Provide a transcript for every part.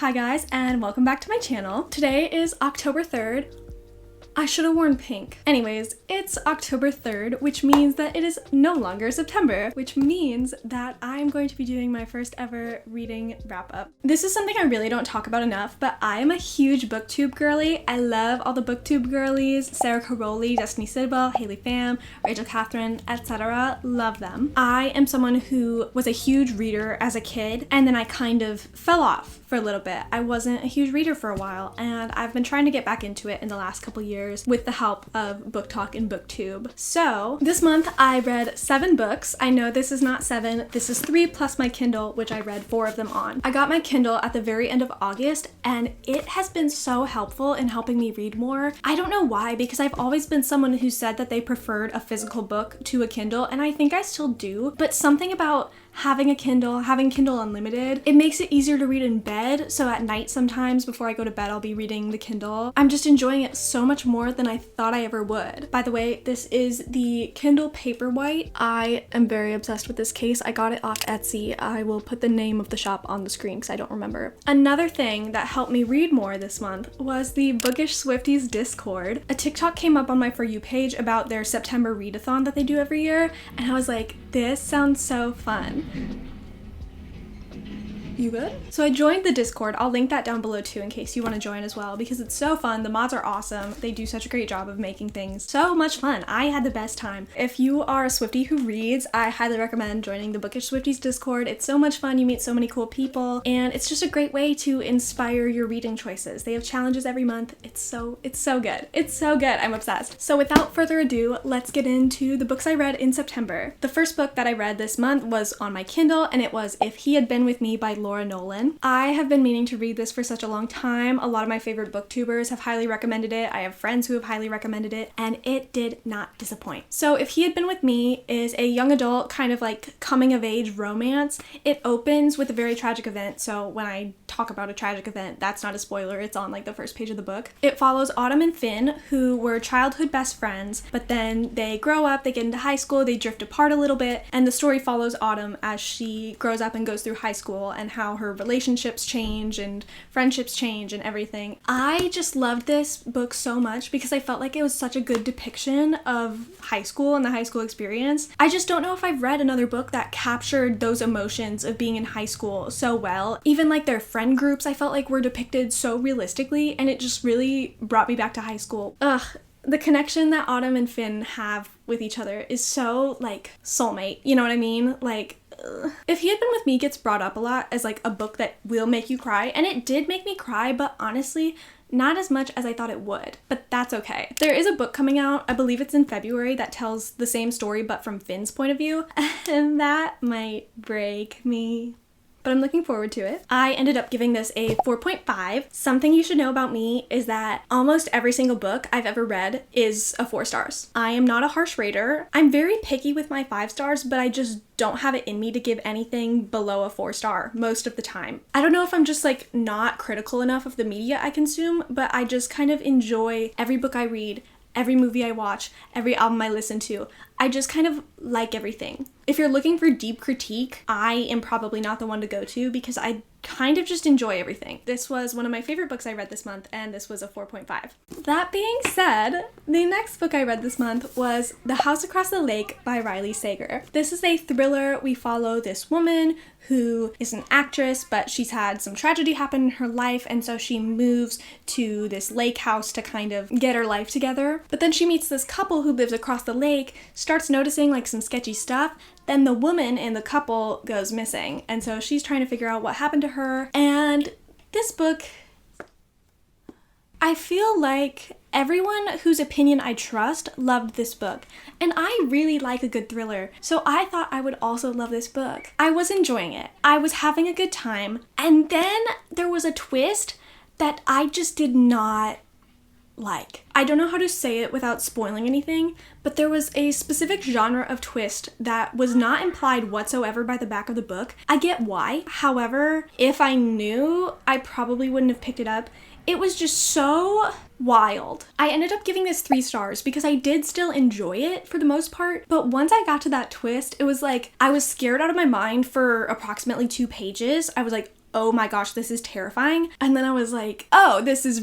Hi guys, and welcome back to my channel. Today is October 3rd. I should have worn pink. Anyways, it's October 3rd, which means that it is no longer September, which means that I'm going to be doing my first ever reading wrap up. This is something I really don't talk about enough, but I am a huge booktube girly. I love all the booktube girlies, Sarah Caroli, Destiny Sidwell, Haley Pham, Rachel Catherine, etc. Love them. I am someone who was a huge reader as a kid, and then I kind of fell off for a little bit. I wasn't a huge reader for a while, and I've been trying to get back into it in the last couple years with the help of Book Talk and BookTube. So this month I read 7 books. I know this is not 7, this is 3 plus my Kindle, which I read 4 of them on. I got my Kindle at the very end of August, and it has been so helpful in helping me read more. I don't know why, because I've always been someone who said that they preferred a physical book to a Kindle, and I think I still do, but something about having a Kindle, having Kindle Unlimited, it makes it easier to read in bed. So at night sometimes before I go to bed, I'll be reading the Kindle. I'm just enjoying it so much more than I thought I ever would. By the way, this is the Kindle Paperwhite. I am very obsessed with this case. I got it off Etsy. I will put the name of the shop on the screen because I don't remember. Another thing that helped me read more this month was the Bookish Swifties Discord. A TikTok came up on my For You page about their September readathon that they do every year, and I was like, this sounds so fun. You good? So I joined the Discord. I'll link that down below too in case you want to join as well, because it's so fun. The mods are awesome. They do such a great job of making things so much fun. I had the best time. If you are a Swiftie who reads, I highly recommend joining the Bookish Swifties Discord. It's so much fun. You meet so many cool people, and it's just a great way to inspire your reading choices. They have challenges every month. It's so good. It's so good. I'm obsessed. So without further ado, let's get into the books I read in September. The first book that I read this month was on my Kindle, and it was If He Had Been With Me by Laura Nolan. I have been meaning to read this for such a long time. A lot of my favorite booktubers have highly recommended it. I have friends who have highly recommended it, and it did not disappoint. So If He Had Been With Me is a young adult kind of like coming of age romance. It opens with a very tragic event, so when I talk about a tragic event, that's not a spoiler. It's on like the first page of the book. It follows Autumn and Finn, who were childhood best friends, but then they grow up, they get into high school, they drift apart a little bit, and the story follows Autumn as she grows up and goes through high school and how her relationships change and friendships change and everything. I just loved this book so much because I felt like it was such a good depiction of high school and the high school experience. I just don't know if I've read another book that captured those emotions of being in high school so well. Even like their friend groups, I felt like were depicted so realistically, and it just really brought me back to high school. The connection that Autumn and Finn have with each other is so like soulmate, you know what I mean? Like, If He Had Been With Me gets brought up a lot as like a book that will make you cry, and it did make me cry, but honestly, not as much as I thought it would, but that's okay. There is a book coming out, I believe it's in February, that tells the same story but from Finn's point of view, and that might break me. But I'm looking forward to it. I ended up giving this a 4.5. Something you should know about me is that almost every single book I've ever read is a 4 stars. I am not a harsh rater. I'm very picky with my 5 stars, but I just don't have it in me to give anything below a 4 star most of the time. I don't know if I'm just like not critical enough of the media I consume, but I just kind of enjoy every book I read, every movie I watch, every album I listen to. I just kind of like everything. If you're looking for deep critique, I am probably not the one to go to because I kind of just enjoy everything. This was one of my favorite books I read this month, and this was a 4.5. That being said, the next book I read this month was The House Across the Lake by Riley Sager. This is a thriller. We follow this woman who is an actress, but she's had some tragedy happen in her life, and so she moves to this lake house to kind of get her life together. But then she meets this couple who lives across the lake, starts noticing like some sketchy stuff. Then the woman in the couple goes missing, and so she's trying to figure out what happened to her. And this book, I feel like everyone whose opinion I trust loved this book, and I really like a good thriller, so I thought I would also love this book. I was enjoying it. I was having a good time, and then there was a twist that I just did not like. I don't know how to say it without spoiling anything, but there was a specific genre of twist that was not implied whatsoever by the back of the book. I get why. However, if I knew, I probably wouldn't have picked it up. It was just so wild. I ended up giving this 3 stars because I did still enjoy it for the most part, but once I got to that twist, it was like I was scared out of my mind for approximately 2 pages. I was like, oh my gosh, this is terrifying. And then I was like, oh, this is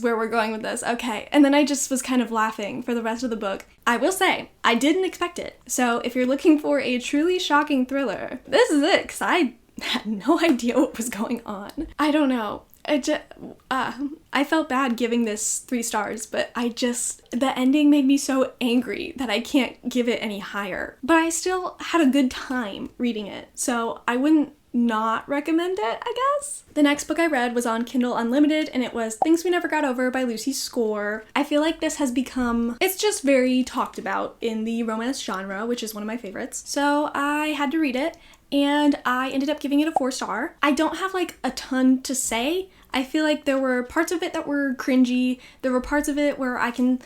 where we're going with this. Okay. And then I just was kind of laughing for the rest of the book. I will say, I didn't expect it. So if you're looking for a truly shocking thriller, this is it, because I had no idea what was going on. I don't know. I felt bad giving this 3 stars, but the ending made me so angry that I can't give it any higher. But I still had a good time reading it, so I wouldn't not recommend it, I guess. The next book I read was on Kindle Unlimited, and it was Things We Never Got Over by Lucy Score. I feel like this has become, it's just very talked about in the romance genre, which is one of my favorites. So I had to read it, and I ended up giving it a 4-star. I don't have like a ton to say. I feel like there were parts of it that were cringy. There were parts of it where I can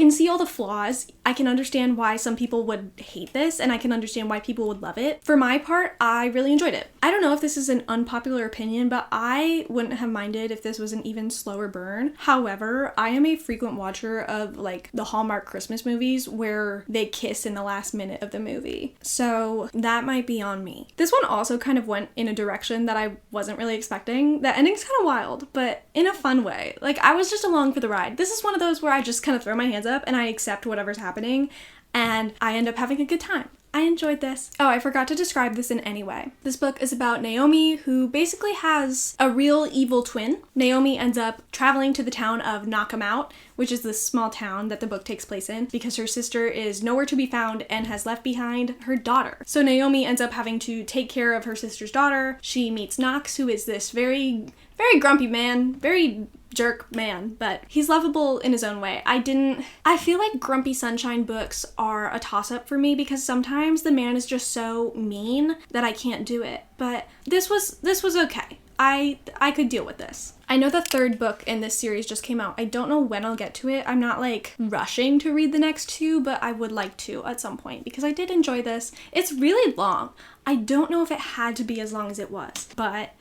see all the flaws. I can understand why some people would hate this, and I can understand why people would love it. For my part, I really enjoyed it. I don't know if this is an unpopular opinion, but I wouldn't have minded if this was an even slower burn. However, I am a frequent watcher of like the Hallmark Christmas movies where they kiss in the last minute of the movie. So that might be on me. This one also kind of went in a direction that I wasn't really expecting. The ending's kind of wild, but in a fun way. Like, I was just along for the ride. This is one of those where I just kind of throw my hands up and I accept whatever's happening, and I end up having a good time. I enjoyed this. Oh, I forgot to describe this in any way. This book is about Naomi, who basically has a real evil twin. Naomi ends up traveling to the town of Knockemout, which is this small town that the book takes place in, because her sister is nowhere to be found and has left behind her daughter. So Naomi ends up having to take care of her sister's daughter. She meets Knox, who is this very, very grumpy man, very jerk man, but he's lovable in his own way. I feel like Grumpy Sunshine books are a toss-up for me because sometimes the man is just so mean that I can't do it. But this was okay. I could deal with this. I know the 3rd book in this series just came out. I don't know when I'll get to it. I'm not like rushing to read the next 2, but I would like to at some point because I did enjoy this. It's really long. I don't know if it had to be as long as it was, but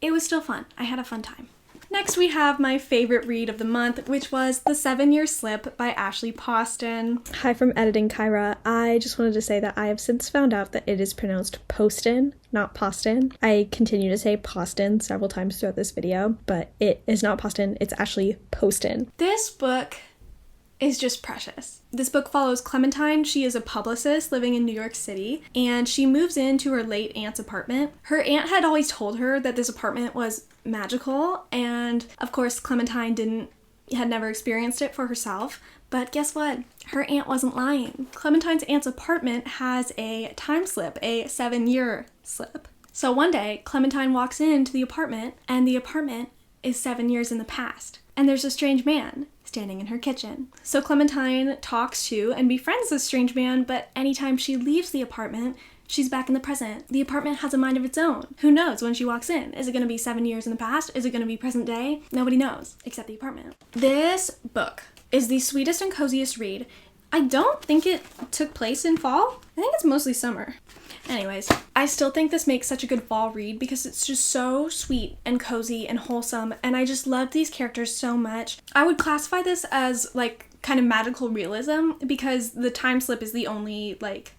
it was still fun. I had a fun time. Next, we have my favorite read of the month, which was The 7-Year Slip by Ashley Poston. Hi from Editing Kyra. I just wanted to say that I have since found out that it is pronounced Poston, not Poston. I continue to say Poston several times throughout this video, but it is not Poston, it's actually Poston. This book is just precious. This book follows Clementine. She is a publicist living in New York City, and she moves into her late aunt's apartment. Her aunt had always told her that this apartment was magical, and of course Clementine had never experienced it for herself. But guess what? Her aunt wasn't lying. Clementine's aunt's apartment has a time slip, a 7-year slip. So one day, Clementine walks into the apartment, and the apartment is 7 years in the past. And there's a strange man standing in her kitchen. So Clementine talks to and befriends this strange man, but anytime she leaves the apartment, she's back in the present. The apartment has a mind of its own. Who knows when she walks in? Is it going to be 7 years in the past? Is it going to be present day? Nobody knows, except the apartment. This book is the sweetest and coziest read. I don't think it took place in fall. I think it's mostly summer. Anyways, I still think this makes such a good fall read because it's just so sweet and cozy and wholesome, and I just love these characters so much. I would classify this as like kind of magical realism because the time slip is the only like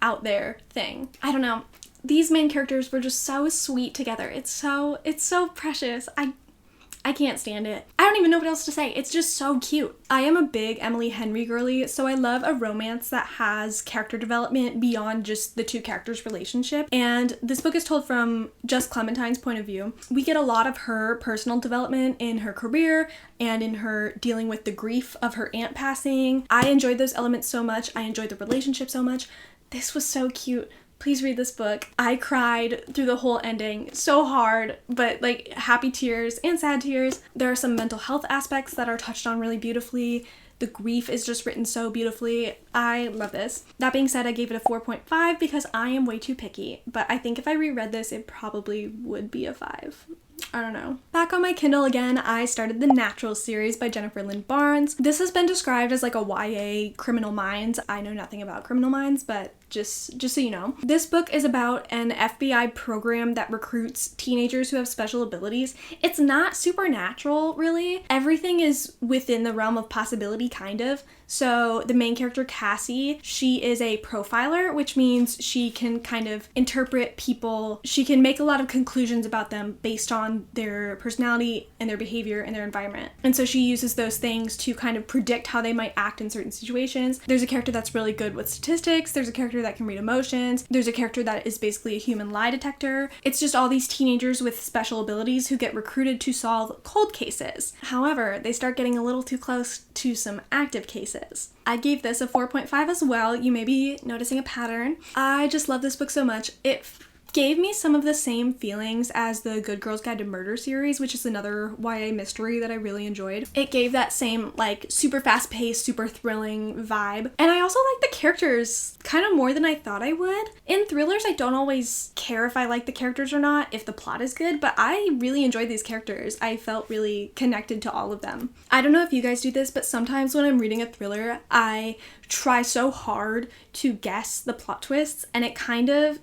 out there thing. I don't know. These main characters were just so sweet together. It's so precious. I can't stand it. I don't even know what else to say. It's just so cute. I am a big Emily Henry girly, so I love a romance that has character development beyond just the 2 characters' relationship. And this book is told from just Clementine's point of view. We get a lot of her personal development in her career and in her dealing with the grief of her aunt passing. I enjoyed those elements so much. I enjoyed the relationship so much. This was so cute. Please read this book. I cried through the whole ending so hard, but like happy tears and sad tears. There are some mental health aspects that are touched on really beautifully. The grief is just written so beautifully. I love this. That being said, I gave it a 4.5 because I am way too picky, but I think if I reread this, it probably would be a 5. I don't know. Back on my Kindle again, I started The Natural series by Jennifer Lynn Barnes. This has been described as like a YA Criminal Minds. I know nothing about Criminal Minds, but just so you know. This book is about an FBI program that recruits teenagers who have special abilities. It's not supernatural, really. Everything is within the realm of possibility, kind of. So the main character, Cassie, she is a profiler, which means she can kind of interpret people. She can make a lot of conclusions about them based on their personality and their behavior and their environment. And so she uses those things to kind of predict how they might act in certain situations. There's a character that's really good with statistics. There's a character that can read emotions. There's a character that is basically a human lie detector. It's just all these teenagers with special abilities who get recruited to solve cold cases. However, they start getting a little too close to some active cases. I gave this a 4.5 as well. You may be noticing a pattern. I just love this book so much. It gave me some of the same feelings as the Good Girls Guide to Murder series, which is another YA mystery that I really enjoyed. It gave that same like super fast-paced, super thrilling vibe. And I also like the characters kind of more than I thought I would. In thrillers, I don't always care if I like the characters or not, if the plot is good, but I really enjoyed these characters. I felt really connected to all of them. I don't know if you guys do this, but sometimes when I'm reading a thriller, I try so hard to guess the plot twists, and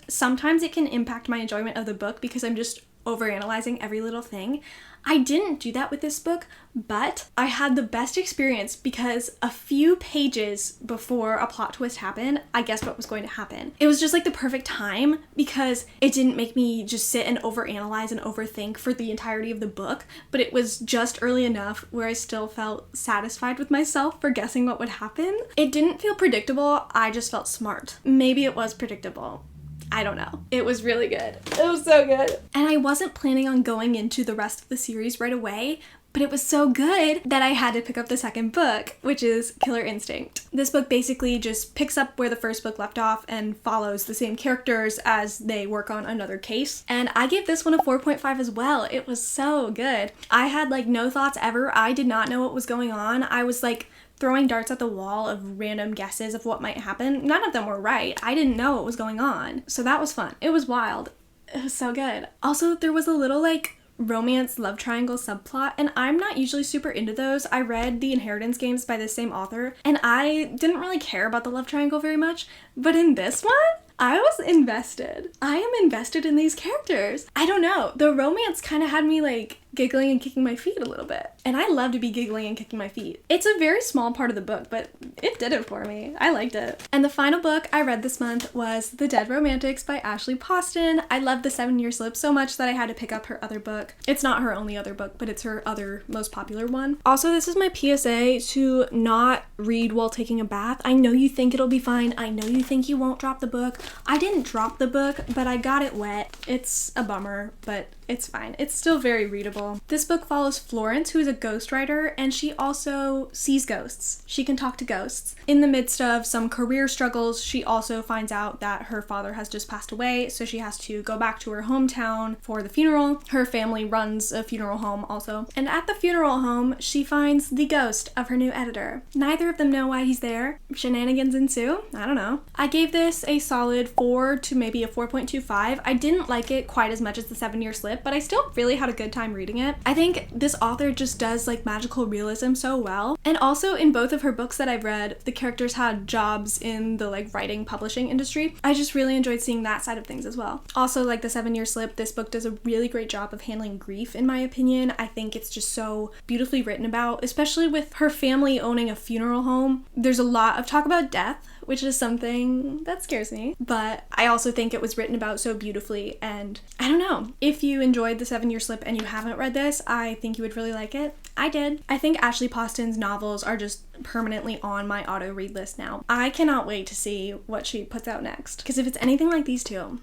sometimes it can impact my enjoyment of the book because I'm just overanalyzing every little thing. I didn't do that with this book, but I had the best experience because a few pages before a plot twist happened, I guessed what was going to happen. It was just like the perfect time because it didn't make me just sit and overanalyze and overthink for the entirety of the book, but it was just early enough where I still felt satisfied with myself for guessing what would happen. It didn't feel predictable, I just felt smart. Maybe it was predictable. I don't know. It was really good. It was so good. And I wasn't planning on going into the rest of the series right away, but it was so good that I had to pick up the second book, which is Killer Instinct. This book basically just picks up where the first book left off and follows the same characters as they work on another case. And I gave this one a 4.5 as well. It was so good. I had like no thoughts ever. I did not know what was going on. I was like throwing darts at the wall of random guesses of what might happen. None of them were right. I didn't know what was going on. So that was fun. It was wild. It was so good. Also, there was a little like romance love triangle subplot, and I'm not usually super into those. I read The Inheritance Games by the same author, and I didn't really care about the love triangle very much, but in this one, I was invested. I am invested in these characters. I don't know. The romance kind of had me like giggling and kicking my feet a little bit. And I love to be giggling and kicking my feet. It's a very small part of the book, but it did it for me. I liked it. And the final book I read this month was The Dead Romantics by Ashley Poston. I loved The 7-Year Slip so much that I had to pick up her other book. It's not her only other book, but it's her other most popular one. Also, this is my PSA to not read while taking a bath. I know you think it'll be fine. I know you think you won't drop the book. I didn't drop the book, but I got it wet. It's a bummer, but it's fine. It's still very readable. This book follows Florence, who is a ghostwriter, and she also sees ghosts. She can talk to ghosts. In the midst of some career struggles, she also finds out that her father has just passed away, so she has to go back to her hometown for the funeral. Her family runs a funeral home also. And at the funeral home, she finds the ghost of her new editor. Neither of them know why he's there. Shenanigans ensue? I don't know. I gave this a solid 4 to maybe a 4.25. I didn't like it quite as much as The 7-Year Slip, but I still really had a good time reading it. I think this author just does like magical realism so well. And also in both of her books that I've read, the characters had jobs in the like writing publishing industry. I just really enjoyed seeing that side of things as well. Also, like The 7-Year Slip, this book does a really great job of handling grief in my opinion. I think it's just so beautifully written about, especially with her family owning a funeral home. There's a lot of talk about death, which is something that scares me, but I also think it was written about so beautifully, and I don't know. If you enjoyed The 7-Year Slip and you haven't read this, I think you would really like it. I did. I think Ashley Poston's novels are just permanently on my auto read list now. I cannot wait to see what she puts out next, because if it's anything like these two,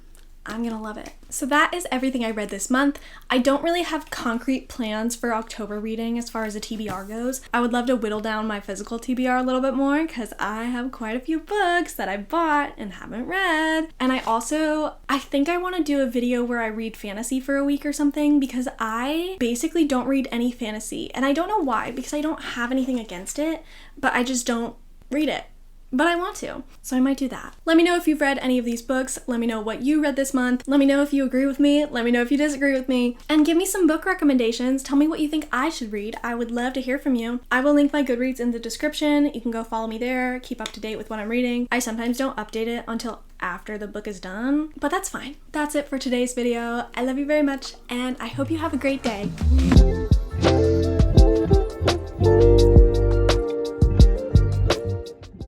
I'm gonna love it. So that is everything I read this month. I don't really have concrete plans for October reading as far as a TBR goes. I would love to whittle down my physical TBR a little bit more because I have quite a few books that I bought and haven't read. And I think I want to do a video where I read fantasy for a week or something because I basically don't read any fantasy. And I don't know why, because I don't have anything against it, but I just don't read it. But I want to, so I might do that. Let me know if you've read any of these books. Let me know what you read this month. Let me know if you agree with me. Let me know if you disagree with me. And give me some book recommendations. Tell me what you think I should read. I would love to hear from you. I will link my Goodreads in the description. You can go follow me there, keep up to date with what I'm reading. I sometimes don't update it until after the book is done, but that's fine. That's it for today's video. I love you very much, and I hope you have a great day.